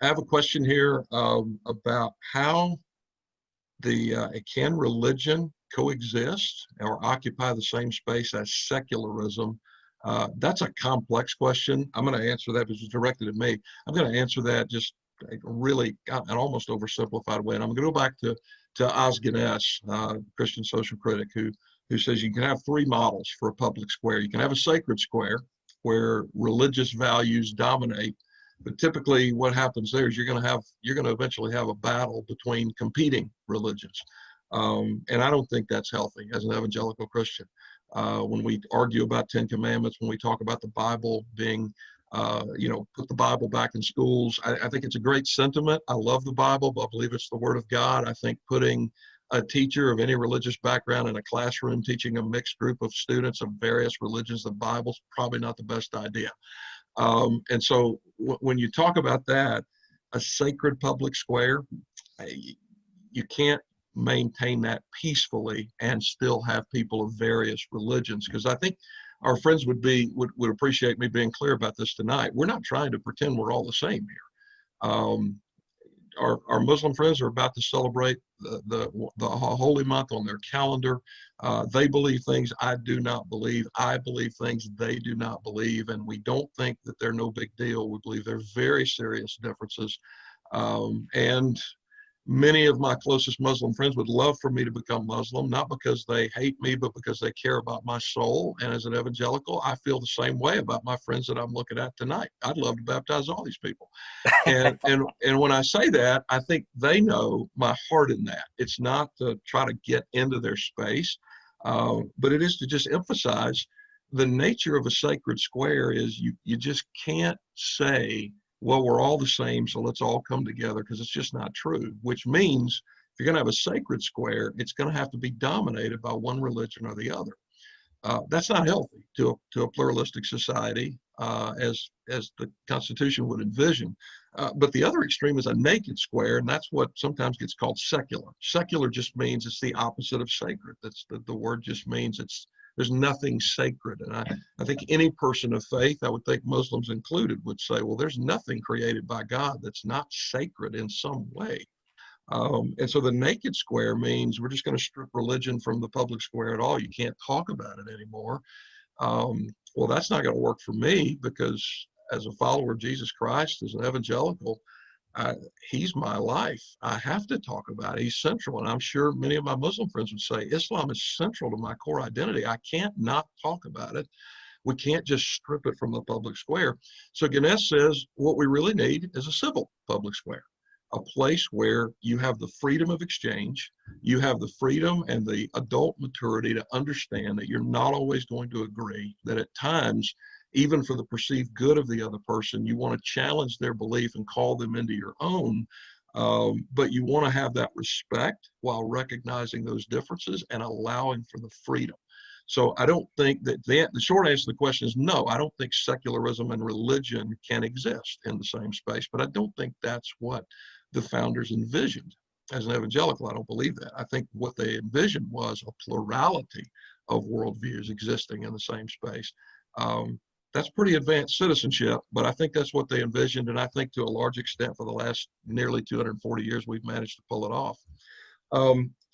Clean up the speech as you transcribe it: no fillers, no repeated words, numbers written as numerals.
I have a question here about how can religion coexist or occupy the same space as secularism? That's a complex question. I'm going to answer that because it's directed at me. I'm going to answer that just really an almost oversimplified way. And I'm going to go back to Os Guinness, Christian social critic, who says you can have three models for a public square. You can have a sacred square where religious values dominate. But typically what happens there is you're going to eventually have a battle between competing religions. And I don't think that's healthy as an evangelical Christian. When we argue about 10 Commandments, when we talk about the Bible being, put the Bible back in schools, I think it's a great sentiment. I love the Bible, but I believe it's the Word of God. I think putting a teacher of any religious background in a classroom teaching a mixed group of students of various religions the Bible's probably not the best idea. And so when you talk about that, a sacred public square, you can't maintain that peacefully and still have people of various religions, because I think our friends would appreciate me being clear about this tonight. We're not trying to pretend we're all the same here. Our Muslim friends are about to celebrate the holy month on their calendar. They believe things I do not believe. I believe things they do not believe, and we don't think that they're no big deal. We believe they're very serious differences. And many of my closest Muslim friends would love for me to become Muslim, not because they hate me, but because they care about my soul. And as an evangelical, I feel the same way about my friends that I'm looking at tonight. I'd love to baptize all these people. And when I say that, I think they know my heart in that. It's not to try to get into their space, but it is to just emphasize the nature of a sacred square is you just can't say, well, we're all the same, so let's all come together, because it's just not true, which means if you're going to have a sacred square, it's going to have to be dominated by one religion or the other. That's not healthy to a pluralistic society, as the Constitution would envision. But the other extreme is a naked square, and that's what sometimes gets called secular. Secular just means it's the opposite of sacred. That's the word just means there's nothing sacred. And I think any person of faith, I would think Muslims included, would say, well, there's nothing created by God that's not sacred in some way. And so the naked square means we're just going to strip religion from the public square at all. You can't talk about it anymore. Well, that's not going to work for me, because as a follower of Jesus Christ, as an evangelical, he's my life. I have to talk about it. He's central. And I'm sure many of my Muslim friends would say, Islam is central to my core identity. I can't not talk about it. We can't just strip it from the public square. So Ganesh says what we really need is a civil public square, a place where you have the freedom of exchange, you have the freedom and the adult maturity to understand that you're not always going to agree, that at times, even for the perceived good of the other person, you want to challenge their belief and call them into your own, but you want to have that respect while recognizing those differences and allowing for the freedom. So I don't think that the short answer to the question is no, I don't think secularism and religion can exist in the same space, but I don't think that's what the founders envisioned. As an evangelical, I don't believe that. I think what they envisioned was a plurality of worldviews existing in the same space. That's pretty advanced citizenship, but I think that's what they envisioned, and I think to a large extent for the last nearly 240 years we've managed to pull it off.